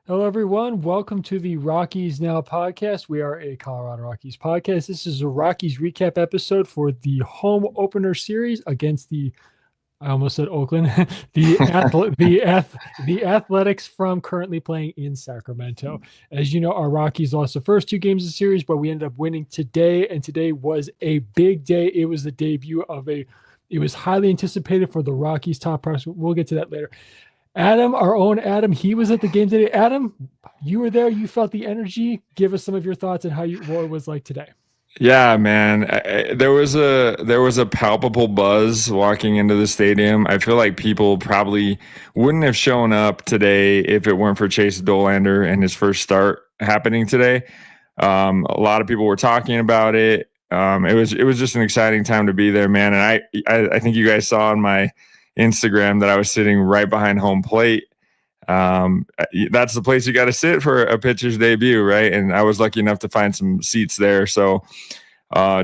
Hello, everyone. Welcome to the Rockies Now podcast. We are a Colorado Rockies podcast. This is a Rockies recap episode for the home opener series against I almost said Oakland, the Athletics from currently playing in Sacramento. As you know, our Rockies lost the first two games of the series, but we ended up winning today, and today was a big day. It was the debut of it was highly anticipated for the Rockies top prospect. We'll get to that later. Adam, our own Adam, he was at the game today. Adam, you were there. You felt the energy. Give us some of your thoughts on what it was like today. Yeah, man. There was a palpable buzz walking into the stadium. I feel like people probably wouldn't have shown up today if it weren't for Chase Dollander and his first start happening today. A lot of people were talking about it. It was just an exciting time to be there, man. And I think you guys saw on my Instagram that I was sitting right behind home plate. That's the place you got to sit for a pitcher's debut, right? And I was lucky enough to find some seats there. So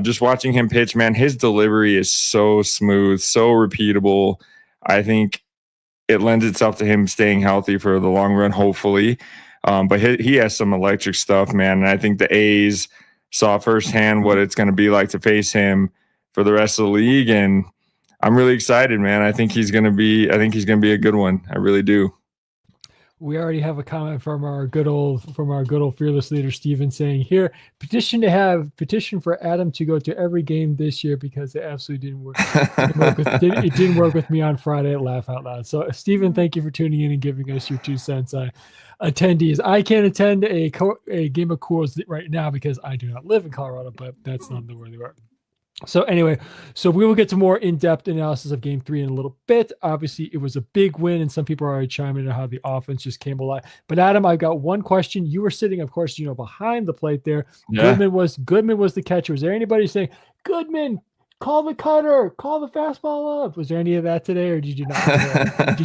just watching him pitch, man, his delivery is so smooth, so repeatable. I think it lends itself to him staying healthy for the long run, hopefully. But he has some electric stuff, man. And I think the A's saw firsthand what it's going to be like to face him for the rest of the league. And I'm really excited, man. I think he's going to be a good one. I really do. We already have a comment from our good old fearless leader Steven saying here, petition for Adam to go to every game this year because it absolutely didn't work. It didn't work with me on Friday at Laugh Out Loud. So Steven, thank you for tuning in and giving us your 2 cents on attendees. I can't attend a game of Coors right now because I do not live in Colorado, but that's not the where they are. So anyway, we will get to more in-depth analysis of Game 3 in a little bit. Obviously, it was a big win, and some people are already chiming in how the offense just came alive. But Adam, I've got one question. You were sitting, of course, behind the plate there. Yeah. Goodman was the catcher. Was there anybody saying, Goodman, call the cutter, call the fastball up? Was there any of that today, or did you not?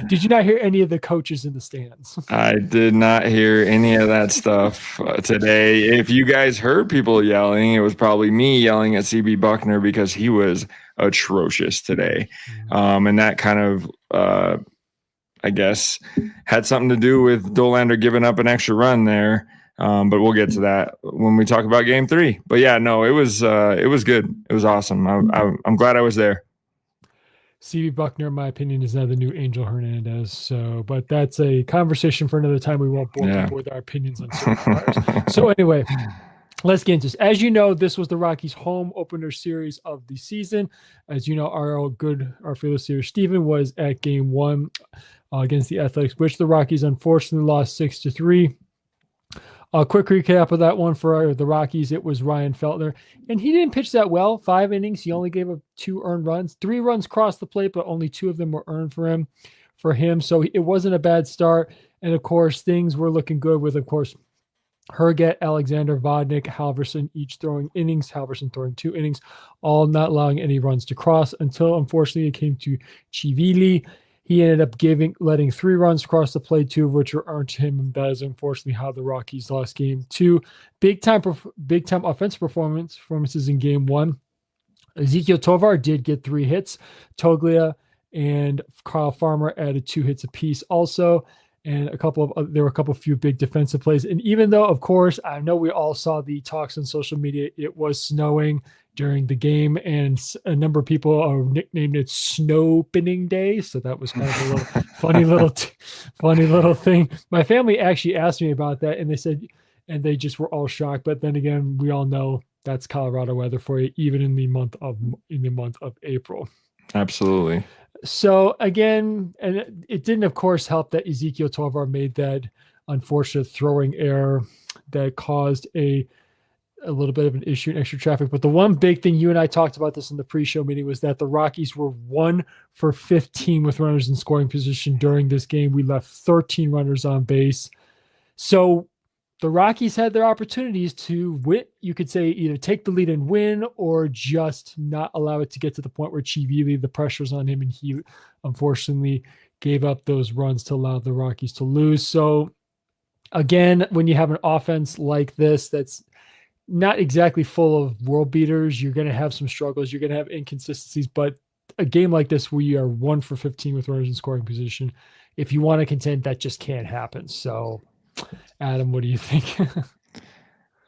Did you not hear any of the coaches in the stands? I did not hear any of that stuff today. If you guys heard people yelling, it was probably me yelling at CB Buckner because he was atrocious today, and that kind of, I guess, had something to do with Dollander giving up an extra run there. But we'll get to that when we talk about Game 3. But yeah, no, it was good. It was awesome. I'm glad I was there. CB Buckner, in my opinion, is now the new Angel Hernandez. So, but that's a conversation for another time. We won't bore people with our opinions on certain players. So anyway, let's get into this. As you know, this was the Rockies' home opener series of the season. As you know, our fearless leader Steven was at Game 1 against the Athletics, which the Rockies unfortunately lost 6-3. A quick recap of that one for the Rockies. It was Ryan Feltner, and he didn't pitch that well. 5 innings. He only gave up 2 earned runs. 3 runs crossed the plate, but only 2 of them were earned for him. So it wasn't a bad start. And of course, things were looking good with, of course, Herget, Alexander, Vodnik, Halverson each throwing innings. Halverson throwing 2 innings, all not allowing any runs to cross until, unfortunately, it came to Chivili. He ended up letting 3 runs cross the plate, 2 of which were earned to him, and that is unfortunately how the Rockies lost Game 2. Big time offensive performances in Game 1. Ezekiel Tovar did get 3 hits. Toglia and Kyle Farmer added 2 hits apiece also, and there were a couple few big defensive plays. And even though, of course, I know we all saw the talks on social media, it was snowing during the game, and a number of people nicknamed it Snow Pinning Day. So that was kind of a little funny little thing. My family actually asked me about that, and they said, and they just were all shocked. But then again, we all know that's Colorado weather for you, even in the month of April. Absolutely. So again, and it didn't, of course, help that Ezekiel Tovar made that unfortunate throwing error that caused a little bit of an issue in extra traffic. But the one big thing, you and I talked about this in the pre-show meeting, was that the Rockies were 1 for 15 with runners in scoring position during this game. We left 13 runners on base. So the Rockies had their opportunities to win. You could say either take the lead and win, or just not allow it to get to the point where Chivili, the pressure's on him, and he unfortunately gave up those runs to allow the Rockies to lose. So again, when you have an offense like this, that's not exactly full of world beaters, you're going to have some struggles. You're going to have inconsistencies, but a game like this where you are 1 for 15 with runners in scoring position, if you want to contend, that just can't happen. So, Adam, what do you think?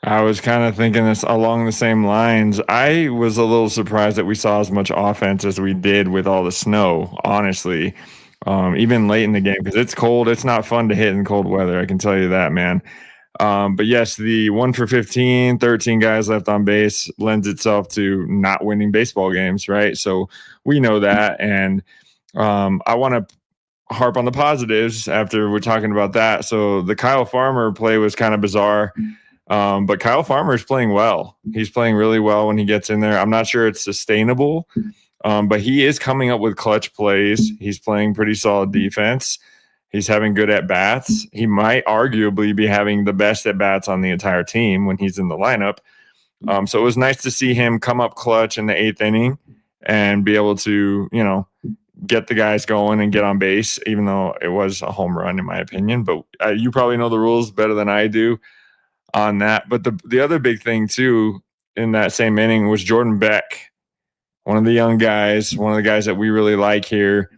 I was kind of thinking this along the same lines. I was a little surprised that we saw as much offense as we did with all the snow, honestly. Even late in the game, because it's cold. It's not fun to hit in cold weather. I can tell you that, man. But yes, the 1 for 15, 13 guys left on base lends itself to not winning baseball games, right? So we know that. And I want to harp on the positives after we're talking about that. So the Kyle Farmer play was kind of bizarre. But Kyle Farmer is playing well. He's playing really well when he gets in there. I'm not sure it's sustainable, but he is coming up with clutch plays. He's playing pretty solid defense. He's having good at bats. He might arguably be having the best at bats on the entire team when he's in the lineup. So it was nice to see him come up clutch in the 8th inning and be able to, get the guys going and get on base, even though it was a home run, in my opinion. But you probably know the rules better than I do on that. But the other big thing, too, in that same inning was Jordan Beck, one of the young guys, one of the guys that we really like here,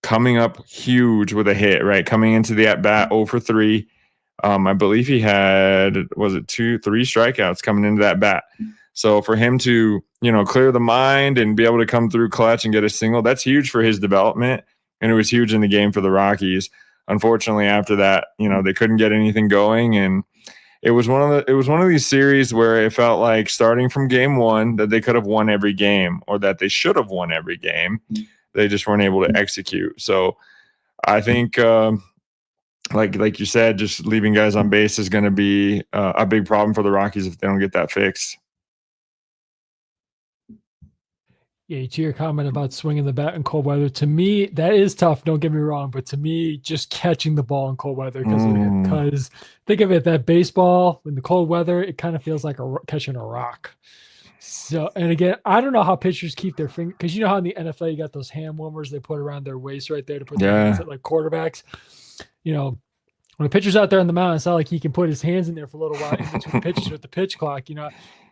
coming up huge with a hit, right? Coming into the at-bat 0 for 3. I believe he had, was it 3 strikeouts coming into that bat. So for him to, clear the mind and be able to come through clutch and get a single, that's huge for his development. And it was huge in the game for the Rockies. Unfortunately, after that, they couldn't get anything going. And it was one of these series where it felt like starting from game 1 that they could have won every game, or that they should have won every game. They just weren't able to execute. So I think, like you said, just leaving guys on base is going to be a big problem for the Rockies if they don't get that fixed. Yeah, to your comment about swinging the bat in cold weather, to me, that is tough. Don't get me wrong. But to me, just catching the ball in cold weather, because think of it, that baseball in the cold weather, it kind of feels like catching a rock. So, and again, I don't know how pitchers keep their finger, because how in the NFL, you got those hand warmers they put around their waist right there to put their hands at, like quarterbacks. When a pitcher's out there on the mound, it's not like he can put his hands in there for a little while in between pitches with the pitch clock.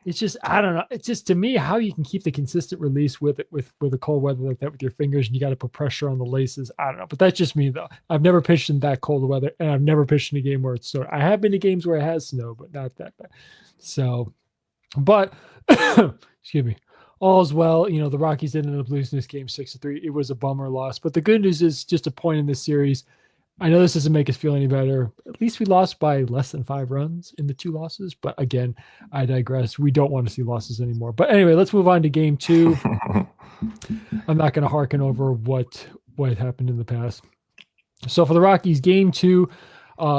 It's just, I don't know. It's just, to me, how you can keep the consistent release with the cold weather like that with your fingers, and you got to put pressure on the laces. I don't know, but that's just me though. I've never pitched in that cold weather, and I've never pitched in a game where it's snow. I have been to games where it has snow, but not that bad. So, but excuse me. All's well. The Rockies ended up losing this game 6-3. It was a bummer loss, but the good news is, just a point in this series, I know this doesn't make us feel any better. At least we lost by less than 5 runs in the 2 losses. But again, I digress. We don't want to see losses anymore. But anyway, let's move on to game 2. I'm not going to harken over what happened in the past. So for the Rockies, game 2,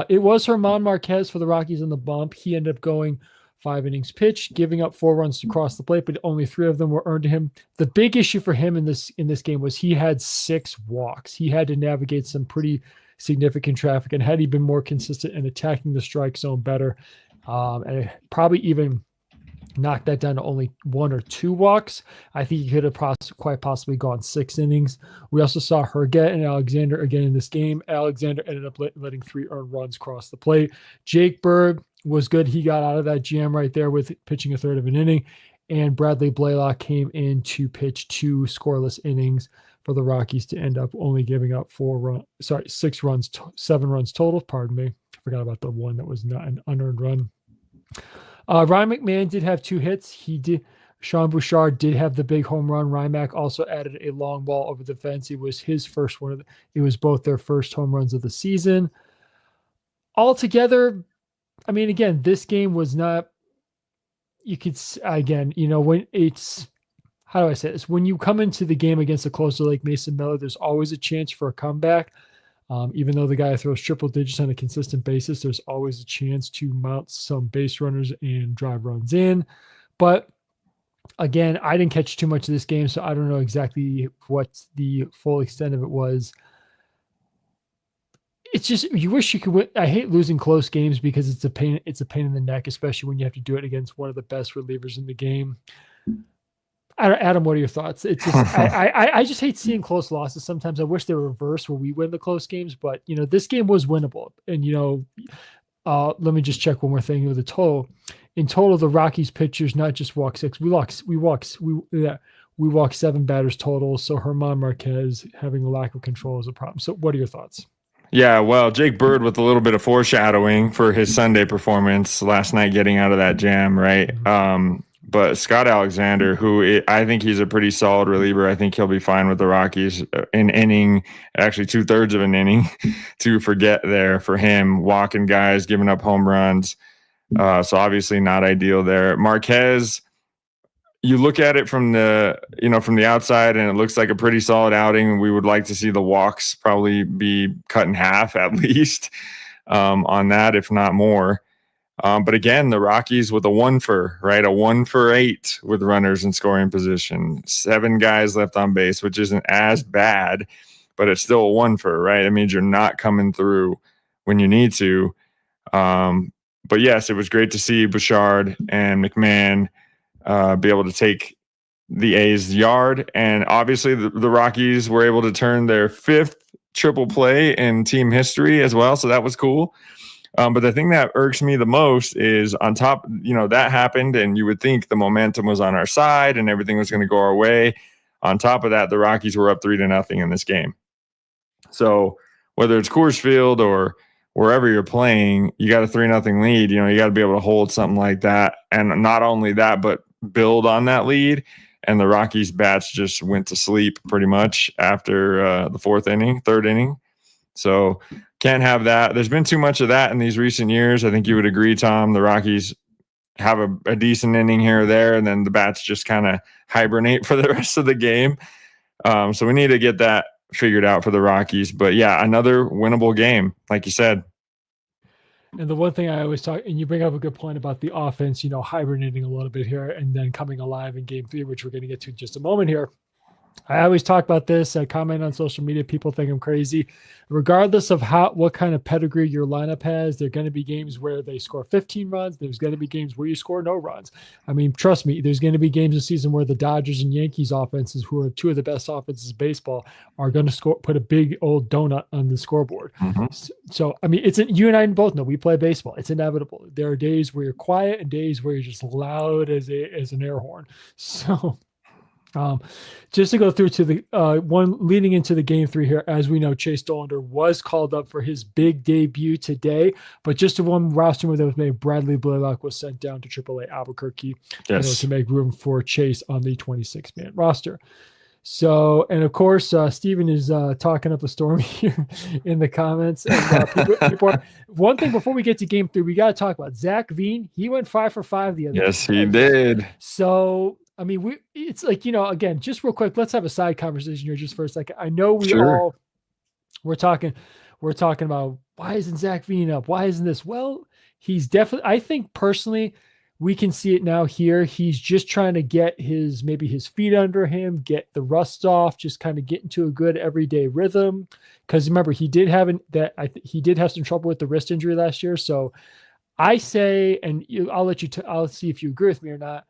it was German Marquez for the Rockies on the bump. He ended up going 5 innings pitched, giving up 4 runs to cross the plate, but only 3 of them were earned to him. The big issue for him in this game was he had 6 walks. He had to navigate some pretty significant traffic, and had he been more consistent in attacking the strike zone better, and probably even knocked that down to only 1 or 2 walks, I think he could have quite possibly gone 6 innings. We also saw Herget and Alexander again in this game. Alexander ended up letting 3 earned runs cross the plate. Jake Berg was good. He got out of that jam right there with pitching a third of an inning, and Bradley Blaylock came in to pitch 2 scoreless innings for the Rockies to end up only giving up 6 runs, 7 runs total. Pardon me. I forgot about the one that was not an unearned run. Ryan McMahon did have 2 hits. Sean Bouchard did have the big home run. Rymack also added a long ball over the fence. It was his first one. It was both their first home runs of the season. Altogether, I mean, again, this game was not, you could, again, when it's, how do I say this? When you come into the game against a closer like Mason Miller, there's always a chance for a comeback. Even though the guy throws triple digits on a consistent basis, there's always a chance to mount some base runners and drive runs in. But again, I didn't catch too much of this game, so I don't know exactly what the full extent of it was. It's just, you wish you could win. I hate losing close games because it's a pain in the neck, especially when you have to do it against one of the best relievers in the game. Adam, what are your thoughts? It's just, I just hate seeing close losses. Sometimes I wish they were reversed where we win the close games, but this game was winnable. And Let me just check one more thing with the total. In total, the Rockies pitchers not just walk six. We walk 7 batters total. So Herman Marquez having a lack of control is a problem. So what are your thoughts? Yeah, well, Jake Bird with a little bit of foreshadowing for his Sunday performance last night, getting out of that jam, right? But Scott Alexander, I think he's a pretty solid reliever. I think he'll be fine with the Rockies. An inning, actually 2/3 of an inning to forget there for him, walking guys, giving up home runs. So obviously not ideal there. Marquez, you look at it from the outside, and it looks like a pretty solid outing. We would like to see the walks probably be cut in half at least on that, if not more. But again, the Rockies with a 1 for 8 with runners in scoring position, 7 guys left on base, which isn't as bad, but it's still a 1 for, right? It means you're not coming through when you need to. But yes, it was great to see Bouchard and McMahon be able to take the A's yard. And obviously the Rockies were able to turn their 5th triple play in team history as well. So that was cool. But the thing that irks me the most is on top, that happened, and you would think the momentum was on our side and everything was going to go our way. On top of that, the Rockies were up 3-0 in this game. So whether it's Coors Field or wherever you're playing, you got a 3-0 lead. You got to be able to hold something like that. And not only that, but build on that lead. And the Rockies bats just went to sleep pretty much after the 3rd inning. So can't have that. There's been too much of that in these recent years. I think you would agree, Tom. The Rockies have a decent inning here or there, and then the bats just kind of hibernate for the rest of the game. So we need to get that figured out for the Rockies. But yeah, another winnable game, like you said. And the one thing I always talk, and you bring up a good point about the offense, hibernating a little bit here and then coming alive in game 3, which we're going to get to in just a moment here. I always talk about this. I comment on social media. People think I'm crazy. Regardless of what kind of pedigree your lineup has, there are going to be games where they score 15 runs. There's going to be games where you score no runs. I mean, trust me, there's going to be games this season where the Dodgers and Yankees offenses, who are 2 of the best offenses in baseball, are going to put a big old donut on the scoreboard. Mm-hmm. So, I mean, you and I both know we play baseball. It's inevitable. There are days where you're quiet and days where you're just loud as an air horn. So, just to go through to the one leading into the game 3 here, as we know, Chase Dollander was called up for his big debut today, but just to one roster move that was made, Bradley Blaylock was sent down to AAA Albuquerque to make room for Chase on the 26-man roster. So, and of course, Steven is talking up a storm here in the comments. And, one thing before we get to game 3, we got to talk about Zach Veen. He went 5 for 5 the other day. Yes, he did. So, I mean, it's like, again, just real quick, let's have a side conversation here just for a second. I know we're talking about why isn't Zach Veen up? Why isn't this? Well, he's definitely, I think personally, we can see it now here. He's just trying to get his feet under him, get the rust off, just kind of get into a good everyday rhythm. Because remember, he did have some trouble with the wrist injury last year. So I say, and I'll see if you agree with me or not.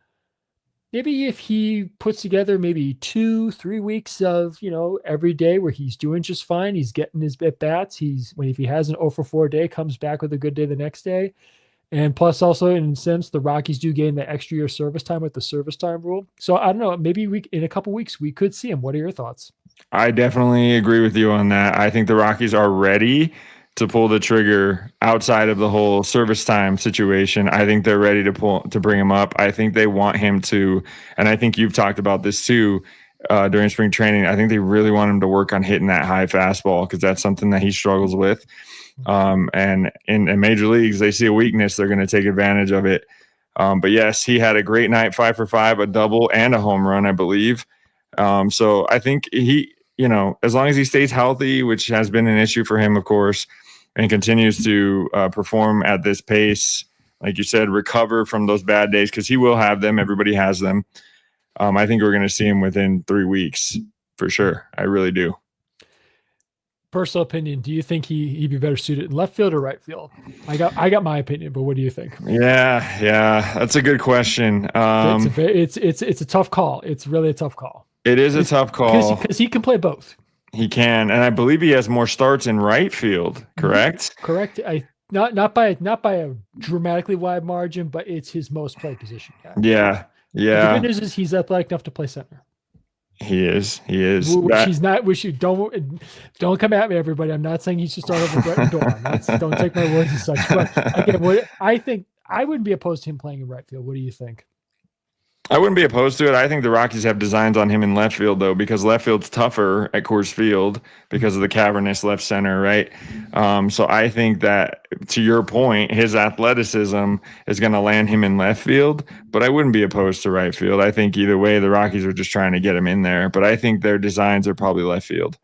Maybe if he puts together maybe 2-3 weeks of, every day where he's doing just fine, he's getting his at bats. If he has an 0 for 4 day, comes back with a good day the next day. And plus also in a sense, the Rockies do gain the extra year service time with the service time rule. So I don't know, maybe in a couple weeks we could see him. What are your thoughts? I definitely agree with you on that. I think the Rockies are ready to pull the trigger outside of the whole service time situation. I think they're ready to bring him up. I think they want him to, and I think you've talked about this too during spring training. I think they really want him to work on hitting that high fastball because that's something that he struggles with. And in major leagues, they see a weakness, they're going to take advantage of it. But yes, he had a great night, 5 for 5, a double and a home run, I believe. So I think he, as long as he stays healthy, which has been an issue for him, of course, and continues to perform at this pace, like you said, recover from those bad days, because he will have them. Everybody has them. I think we're going to see him within 3 weeks for sure. I really do. Personal opinion, do you think he'd be better suited in left field or right field? I got my opinion, but what do you think? Yeah, that's a good question. It's a tough call. It's really a tough call. It is a tough call because he can play both. He can, and I believe he has more starts in right field. Correct. Correct. not by a dramatically wide margin, but it's his most played position guy. Yeah. But the good Yeah. news is he's athletic enough to play center. He is. He is. Which he's not. Which you don't come at me, everybody. I'm not saying he should start over Brett and Dawn. Don't take my words as such. But again, what I think, I wouldn't be opposed to him playing in right field. What do you think? I wouldn't be opposed to it. I think the Rockies have designs on him in left field, though, because left field's tougher at Coors Field because of the cavernous left center, right? So I think that, to your point, his athleticism is going to land him in left field, but I wouldn't be opposed to right field. I think either way, the Rockies are just trying to get him in there, but I think their designs are probably left field.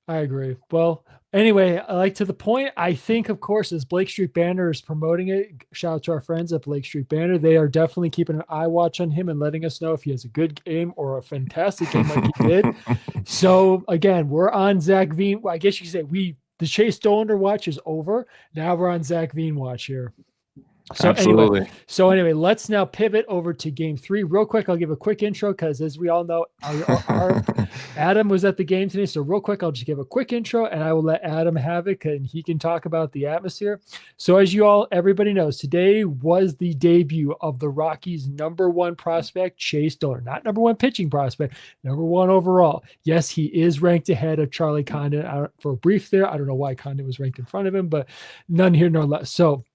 I agree. Well, anyway, like to the point, I think, of course, as Blake Street Banner is promoting it, shout out to our friends at Blake Street Banner. They are definitely keeping an eye watch on him and letting us know if he has a good game or a fantastic game like he did. So again, we're on Zach Veen. Well, I guess you could say the Chase Dollander watch is over. Now we're on Zach Veen watch here. Absolutely. Anyway, let's now pivot over to game 3 real quick. I'll give a quick intro because, as we all know, our Adam was at the game today. So real quick, I'll just give a quick intro and I will let Adam have it and he can talk about the atmosphere. So as everybody knows, today was the debut of the Rockies' #1 prospect, Chase Dollander. Not #1 pitching prospect, #1 overall. Yes, he is ranked ahead of Charlie Condon for a brief there. I don't know why Condon was ranked in front of him, but none here nor less. So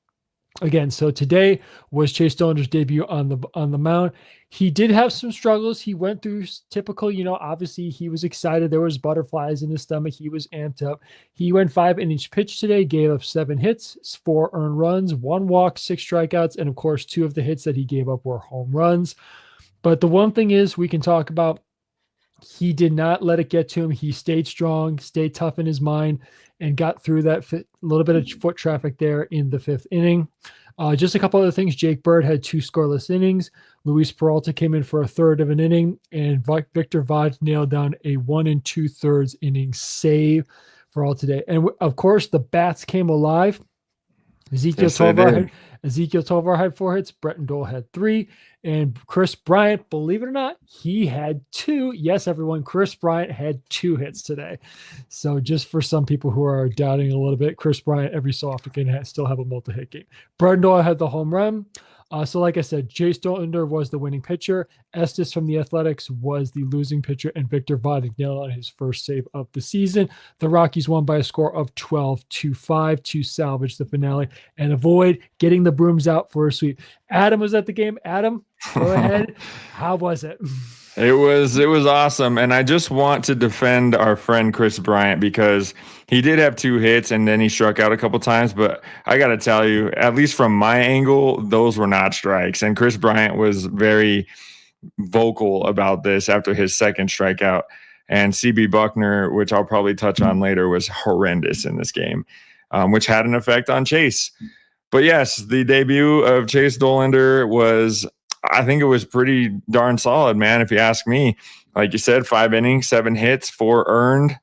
again, so today was Chase Dollander's debut on the mound. He did have some struggles. He went through typical, obviously he was excited. There was butterflies in his stomach. He was amped up. He went 5 innings pitched today, gave up 7 hits, 4 earned runs, 1 walk, 6 strikeouts, and of course, 2 of the hits that he gave up were home runs. But the one thing is we can talk about, he did not let it get to him. He stayed strong, stayed tough in his mind, and got through that little bit of foot traffic there in the 5th inning. Just a couple other things. Jake Bird had 2 scoreless innings. Luis Peralta came in for a third of an inning, and Victor Vod nailed down a 1 2/3 inning save for all today. And of course, the bats came alive. Ezekiel Tovar had 4 hits. Bretton Dole had 3. And Chris Bryant, believe it or not, he had 2. Yes, everyone, Chris Bryant had 2 hits today. So just for some people who are doubting a little bit, Chris Bryant every so often can still have a multi-hit game. Bretton Dole had the home run. So like I said, Chase Dollander was the winning pitcher. Estes from the Athletics was the losing pitcher, and Victor Vod nailed on his first save of the season. The Rockies won by a score of 12-5 to salvage the finale and avoid getting the brooms out for a sweep. Adam was at the game. Adam, go ahead. How was it? It was awesome. And I just want to defend our friend Chris Bryant because he did have 2 hits and then he struck out a couple times. But I got to tell you, at least from my angle, those were not strikes. And Chris Bryant was very vocal about this after his second strikeout. And CB Buckner, which I'll probably touch on later, was horrendous in this game, which had an effect on Chase. But yes, the debut of Chase Dollander was, I think it was pretty darn solid, man, if you ask me. Like you said, 5 innings, 7 hits, 4 earned,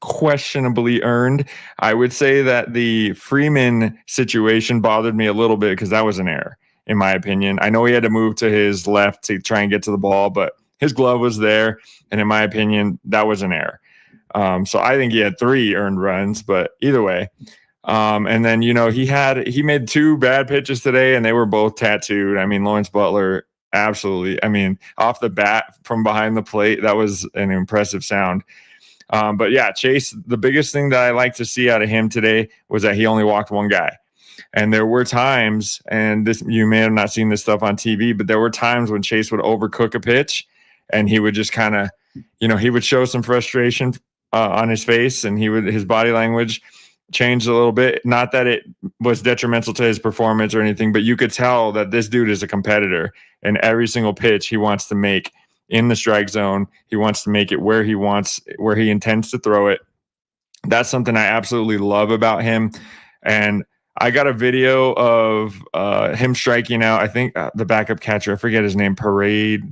questionably earned. I would say that the Freeman situation bothered me a little bit because that was an error, in my opinion. I know he had to move to his left to try and get to the ball, but his glove was there, and in my opinion, that was an error. So I think he had 3 earned runs, but either way. And then, he made 2 bad pitches today and they were both tattooed. I mean, Lawrence Butler, absolutely. I mean, off the bat from behind the plate, that was an impressive sound. But yeah, Chase, the biggest thing that I like to see out of him today was that he only walked 1 guy. And there were times, and this, you may have not seen this stuff on TV, but there were times when Chase would overcook a pitch and he would just kind of, he would show some frustration on his face, and his body language changed a little bit. Not that it was detrimental to his performance or anything, but you could tell that this dude is a competitor, and every single pitch he wants to make in the strike zone, he wants to make it where he intends to throw it. That's something I absolutely love about him. And I got a video of him striking out, I think the backup catcher, I forget his name, Parady.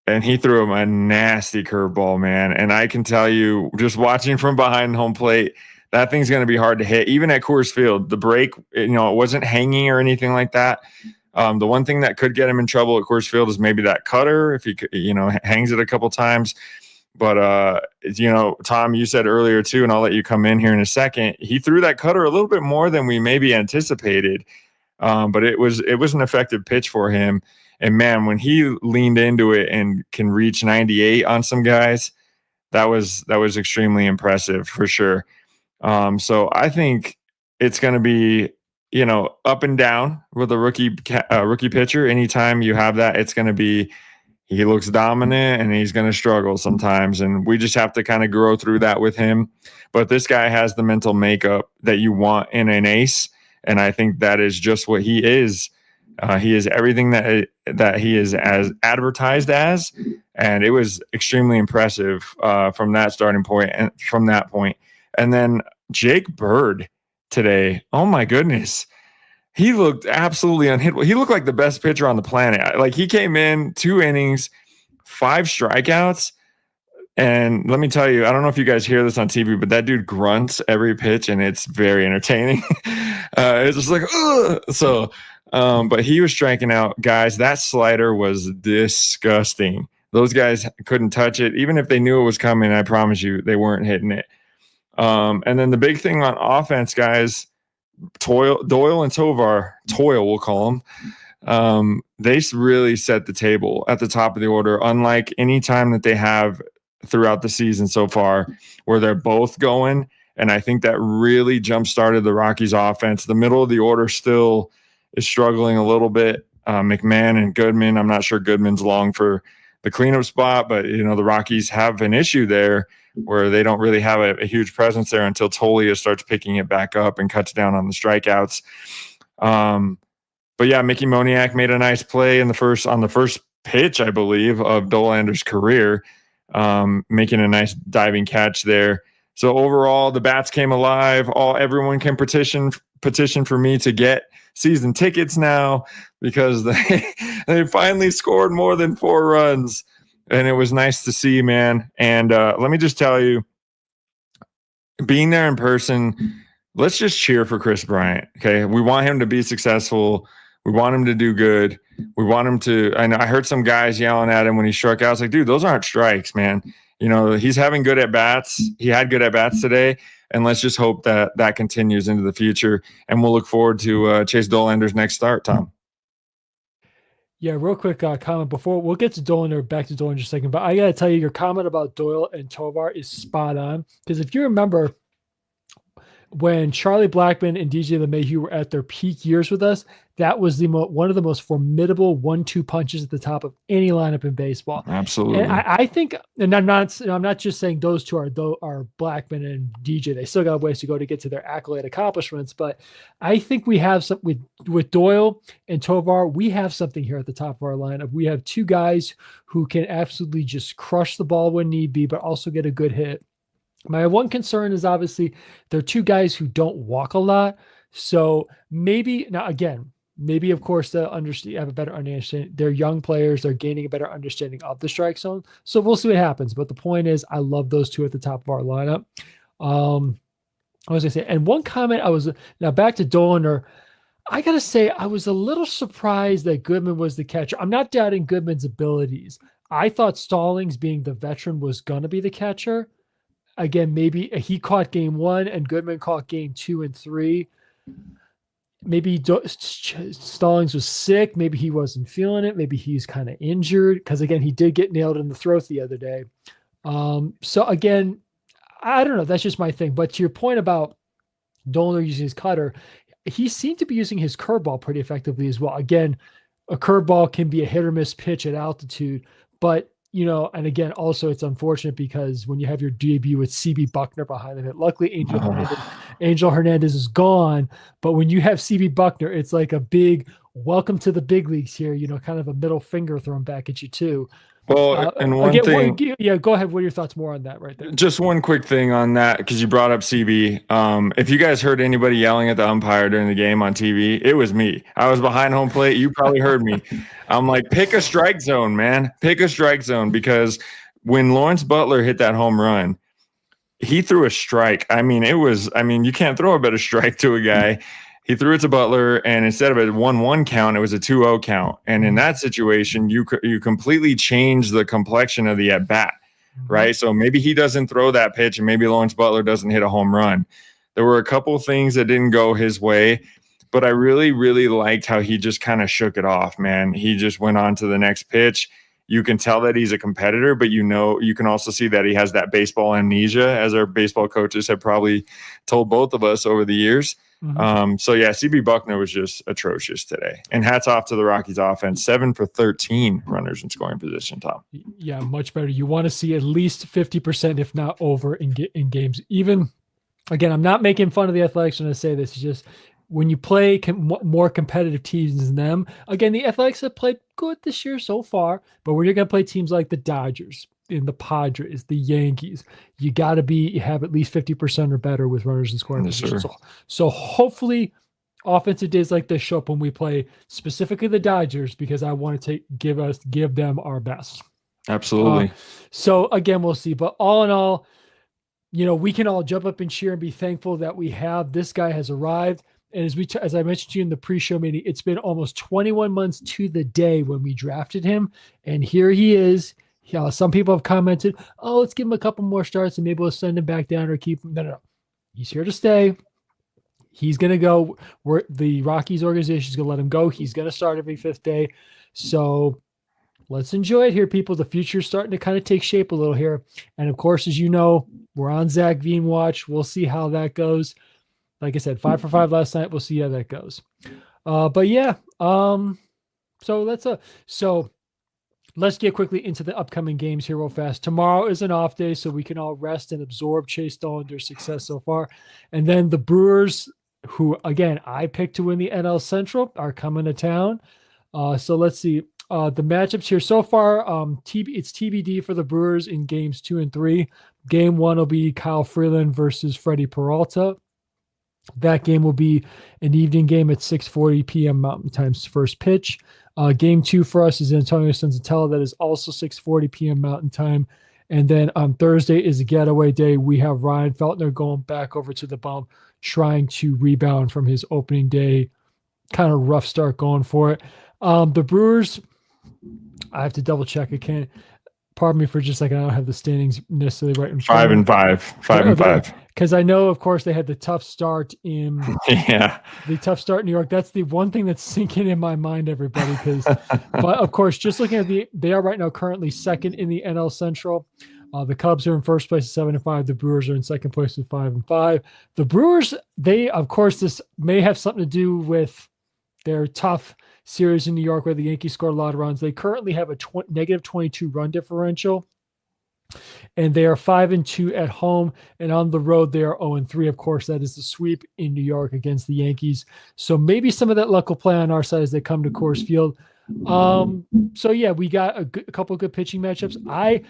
And he threw him a nasty curveball, man. And I can tell you, just watching from behind home plate, that thing's going to be hard to hit. Even at Coors Field, the break, it wasn't hanging or anything like that. The one thing that could get him in trouble at Coors Field is maybe that cutter, if he hangs it a couple times. But Tom, you said earlier too, and I'll let you come in here in a second. He threw that cutter a little bit more than we maybe anticipated, but it was an effective pitch for him. And man, when he leaned into it and can reach 98 on some guys, that was extremely impressive for sure. So I think it's going to be up and down with a rookie pitcher. Anytime you have that, it's going to be. He looks dominant and he's going to struggle sometimes. And we just have to kind of grow through that with him. But this guy has the mental makeup that you want in an ace. And I think that is just what he is. He is everything that he is as advertised as. And it was extremely impressive from that starting point and from that point. And then Jake Bird today. Oh, my goodness. He looked absolutely unhittable. He looked like the best pitcher on the planet. Like, he came in 2 innings, 5 strikeouts. And let me tell you, I don't know if you guys hear this on TV, but that dude grunts every pitch, and it's very entertaining. It's just like, ugh. So, but he was striking out guys. That slider was disgusting. Those guys couldn't touch it. Even if they knew it was coming, I promise you, they weren't hitting it. And then the big thing on offense, guys, Doyle and Tovar, we'll call them. They really set the table at the top of the order, unlike any time that they have throughout the season so far, where they're both going. And I think that really jump-started the Rockies offense. The middle of the order still is struggling a little bit. McMahon and Goodman, I'm not sure Goodman's long for the cleanup spot, but the Rockies have an issue there where they don't really have a huge presence there until Tolia starts picking it back up and cuts down on the strikeouts. But yeah, Mickey Moniak made a nice play on the first pitch, I believe, of Dolander's career, making a nice diving catch there. So overall, the bats came alive. Everyone can petition for me to get season tickets now because they finally scored more than 4 runs. And it was nice to see, man. And let me just tell you, being there in person, let's just cheer for Chris Bryant. Okay. We want him to be successful. We want him to do good. We want him to. I heard some guys yelling at him when he struck out. I was like, dude, those aren't strikes, man. He's having good at bats. He had good at bats today. And let's just hope that continues into the future. And we'll look forward to Chase Dolander's next start, Tom. Yeah, real quick comment before we'll get to Dolan back to Dolan in just a second. But I got to tell you, your comment about Doyle and Tovar is spot on. Because if you remember when Charlie Blackmon and DJ LeMahieu were at their peak years with us, that was one of the most formidable 1-2 punches at the top of any lineup in baseball. Absolutely. And I think, and I'm not just saying those two are Blackmon and DJ. They still got a ways to go to get to their accolade accomplishments, but I think we have some with Doyle and Tovar. We have something here at the top of our lineup. We have 2 guys who can absolutely just crush the ball when need be, but also get a good hit. My one concern is obviously they're 2 guys who don't walk a lot. So maybe of course they'll have a better understanding. They're young players. They're gaining a better understanding of the strike zone. So we'll see what happens. But the point is, I love those 2 at the top of our lineup. I was going to say, and one comment now back to Dolander. I got to say, I was a little surprised that Goodman was the catcher. I'm not doubting Goodman's abilities. I thought Stallings, being the veteran, was going to be the catcher. Again, maybe he caught game 1 and Goodman caught game 2 and 3. Maybe Stallings was sick. Maybe he wasn't feeling it. Maybe he's kind of injured because, again, he did get nailed in the throat the other day. So, again, I don't know. That's just my thing. But to your point about Dolan using his cutter, he seemed to be using his curveball pretty effectively as well. Again, a curveball can be a hit or miss pitch at altitude, but and again, also it's unfortunate because when you have your debut with CB Buckner behind him, luckily Angel Hernandez is gone. But when you have CB Buckner, it's like a big welcome to the big leagues here, kind of a middle finger thrown back at you too. Well, and one thing, go ahead. What are your thoughts more on that right there? Just one quick thing on that, because you brought up CB. If you guys heard anybody yelling at the umpire during the game on TV, it was me. I was behind home plate. You probably heard me. I'm like, pick a strike zone, man. Pick a strike zone, because when Lawrence Butler hit that home run, he threw a strike. You can't throw a better strike to a guy. He threw it to Butler, and instead of a 1-1 count, it was a 2-0 count. And in that situation, you completely change the complexion of the at-bat. right? So maybe he doesn't throw that pitch, and maybe Lawrence Butler doesn't hit a home run. There were a couple things that didn't go his way, but I really, really liked how he just kind of shook it off, man. He just went on to the next pitch. You can tell that he's a competitor, but you can also see that he has that baseball amnesia, as our baseball coaches have probably told both of us over the years. So yeah, CB Buckner was just atrocious today. And hats off to the Rockies offense, 7 for 13 runners in scoring position, Tom. Yeah, much better. You want to see at least 50%, if not over, in games. Even, again, I'm not making fun of the Athletics when I say this. It's just when you play more competitive teams than them, again, the Athletics have played good this year so far, but when you're going to play teams like the Dodgers, in the Padres, the Yankees, you got to have at least 50% or better with runners in scoring position. So hopefully offensive days like this show up when we play specifically the Dodgers, because I want to give them our best. Absolutely. So again, we'll see. But all in all, we can all jump up and cheer and be thankful that this guy has arrived. And as I mentioned to you in the pre-show meeting, it's been almost 21 months to the day when we drafted him. And here he is. Some people have commented, let's give him a couple more starts and maybe we'll send him back down or keep him. No. He's here to stay. He's going to go where the Rockies organization is going to let him go. He's going to start every 5th day. So let's enjoy it here, people. The future's starting to kind of take shape a little here. And of course, as you know, we're on Zach Veen watch. We'll see how that goes. Like I said, 5 for 5 last night. We'll see how that goes. But yeah, let's get quickly into the upcoming games here real fast. Tomorrow is an off day, so we can all rest and absorb Chase Dollander's success so far. And then the Brewers, who, again, I picked to win the NL Central, are coming to town. So let's see. The matchups here so far, it's TBD for the Brewers in games 2 and 3. Game 1 will be Kyle Freeland versus Freddie Peralta. That game will be an evening game at 6:40 p.m. Mountain Time's first pitch. Game 2 for us is Antonio Senzatella. That is also 6:40 p.m. Mountain Time. And then on Thursday is a getaway day. We have Ryan Feltner going back over to the bump, trying to rebound from his opening day kind of rough start going for it. The Brewers, I have to double check. I can't. Pardon me for just like I don't have the standings necessarily right in front. 5 and 5. 5 and 5. Because I know, of course, they had the tough start in the tough start in New York. That's the one thing that's sinking in my mind, everybody. But of course, just looking at they are right now currently second in the NL Central. The Cubs are in first place at 7 and 5. The Brewers are in second place with 5 and 5. The Brewers, of course, this may have something to do with their tough series in New York where the Yankees scored a lot of runs. They currently have a negative 22 run differential, and they are 5 and 2 at home, and on the road they are 0 and 3. Of course, that is the sweep in New York against the Yankees. So maybe some of that luck will play on our side as they come to Coors Field. So yeah, we got a couple of good pitching matchups. I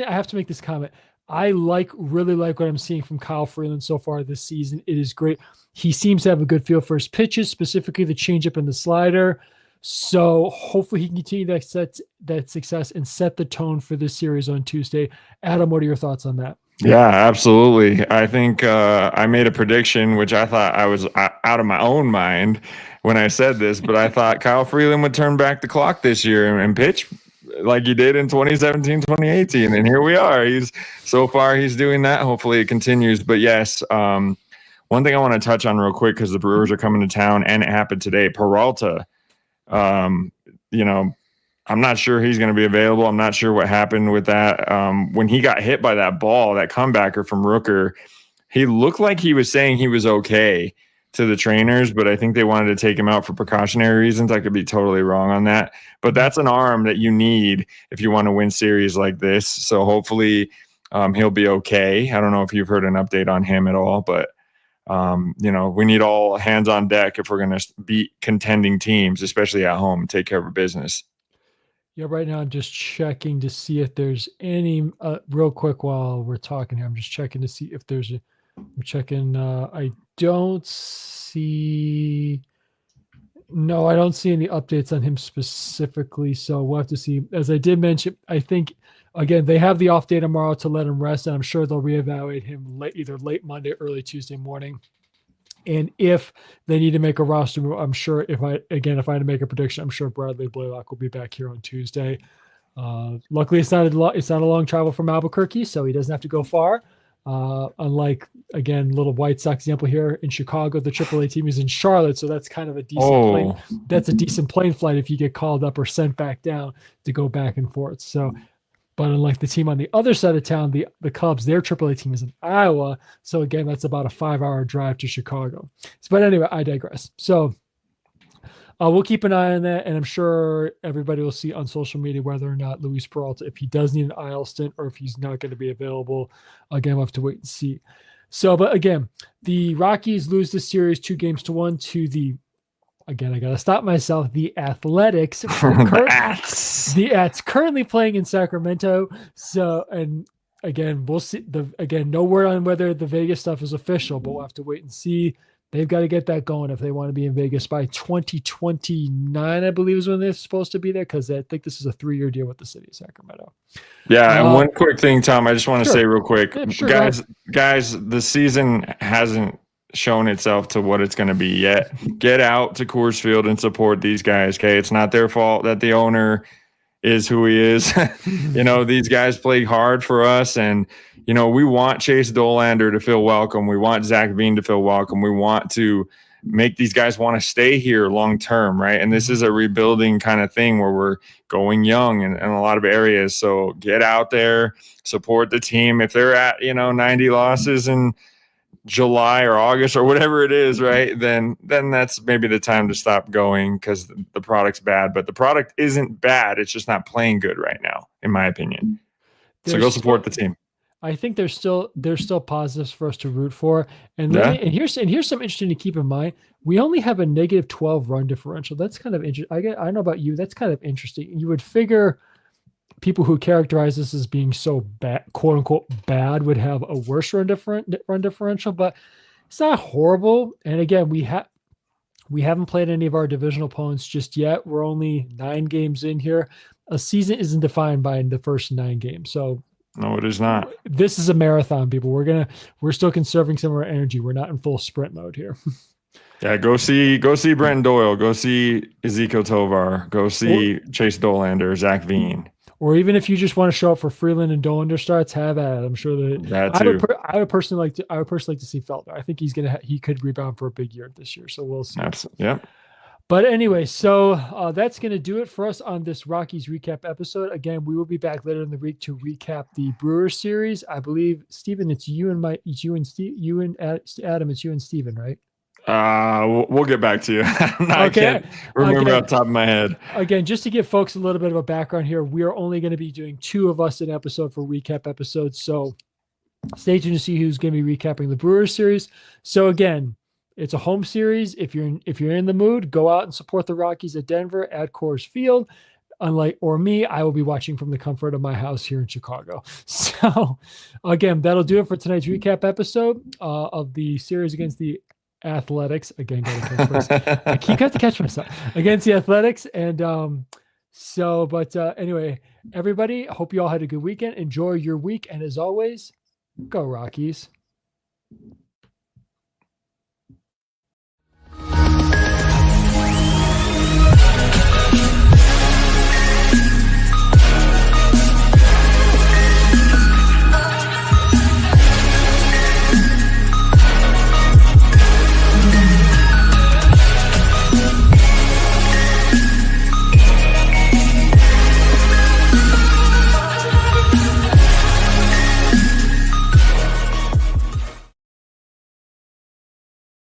have to make this comment. I really like what I'm seeing from Kyle Freeland so far this season. It is great. He seems to have a good feel for his pitches, specifically the changeup and the slider. So hopefully he can continue that success and set the tone for this series on Tuesday. Adam, what are your thoughts on that? Yeah, absolutely. I think I made a prediction, which I thought I was out of my own mind when I said this, but I thought Kyle Freeland would turn back the clock this year and pitch like he did in 2017, 2018. And here we are. He's doing that. Hopefully it continues. But yes, one thing I want to touch on real quick, because the Brewers are coming to town and it happened today. Peralta, I'm not sure he's going to be available. I'm not sure what happened with that. When he got hit by that ball, that comebacker from Rooker, he looked like he was saying he was okay to the trainers, but I think they wanted to take him out for precautionary reasons. I could be totally wrong on that, but that's an arm that you need if you want to win series like this. So hopefully he'll be okay. I don't know if you've heard an update on him at all, but we need all hands on deck if we're going to beat contending teams, especially at home, and take care of our business. Yeah, right now I'm just checking to see if there's any real quick while we're talking here. I'm just checking to see if there's I don't see any updates on him specifically. So we'll have to see. As I did mention, I think, again, they have the off day tomorrow to let him rest, and I'm sure they'll reevaluate him either late Monday, early Tuesday morning. And if they need to make a roster move, I'm sure if I had to make a prediction, I'm sure Bradley Blaylock will be back here on Tuesday. Luckily, it's not a long travel from Albuquerque, so he doesn't have to go far. Unlike, again, little White Sox example here in Chicago, the AAA team is in Charlotte, so that's kind of a decent plane. That's a decent plane flight if you get called up or sent back down to go back and forth. So, but unlike the team on the other side of town, the Cubs, their AAA team is in Iowa. So again, that's about a 5-hour drive to Chicago. But anyway, I digress. So we'll keep an eye on that, and I'm sure everybody will see on social media whether or not Luis Peralta, if he does need an IL stint or if he's not going to be available. Again, we'll have to wait and see. So, but again, the Rockies lose this series 2-1 to the, again, I got to stop myself, the Athletics. The Ats currently playing in Sacramento. So, and again, we'll see. No word on whether the Vegas stuff is official, but we'll have to wait and see. They've got to get that going if they want to be in Vegas by 2029, I believe is when they're supposed to be there, because I think this is a 3-year deal with the city of Sacramento. Yeah, and one quick thing, Tom, I just want to say real quick. Yeah, sure, guys, the season hasn't shown itself to what it's going to be yet. Get out to Coors Field and support these guys, okay? It's not their fault that the owner is who he is. These guys play hard for us, and we want Chase Dolander to feel welcome. We want Zach Veen to feel welcome. We want to make these guys want to stay here long term, right? And this is a rebuilding kind of thing where we're going young in a lot of areas. So get out there, support the team. If they're at 90 losses in July or August or whatever it is, right? Then that's maybe the time to stop going, because the product's bad. But the product isn't bad. It's just not playing good right now, in my opinion. So go support the team. I think there's still positives for us to root for. And here's something interesting to keep in mind. We only have a negative 12 run differential. That's kind of interesting. I don't know about you. That's kind of interesting. You would figure people who characterize this as being so bad, quote unquote bad, would have a worse run differential, but it's not horrible. And again, we haven't played any of our divisional opponents just yet. We're only 9 games in here. A season isn't defined by the first 9 games. So no, it is not. This is a marathon, people. We're still conserving some of our energy. We're not in full sprint mode here. Yeah, go see Brenton Doyle. Go see Ezekiel Tovar. Go see Chase Dolander, Zach Veen. Or even if you just want to show up for Freeland and Dolander starts, have at it. I'm sure I would personally like to see Felder. I think he could rebound for a big year this year. So we'll see. Absolutely. Yeah. But anyway, so that's going to do it for us on this Rockies recap episode. Again, we will be back later in the week to recap the Brewers series. I believe, Steven, it's you and Adam, it's you and Steven, right? We'll get back to you. I can't remember off the top of my head. Again, just to give folks a little bit of a background here, we are only going to be doing 2 of us an episode for recap episodes. So stay tuned to see who's going to be recapping the Brewers series. So again, it's a home series. If you're in the mood, go out and support the Rockies at Denver at Coors Field. Unlike me, I will be watching from the comfort of my house here in Chicago. So again, that'll do it for tonight's recap episode of the series against the Athletics. Again, I keep have to catch myself against the Athletics. And anyway, everybody, hope you all had a good weekend. Enjoy your week. And as always, go Rockies.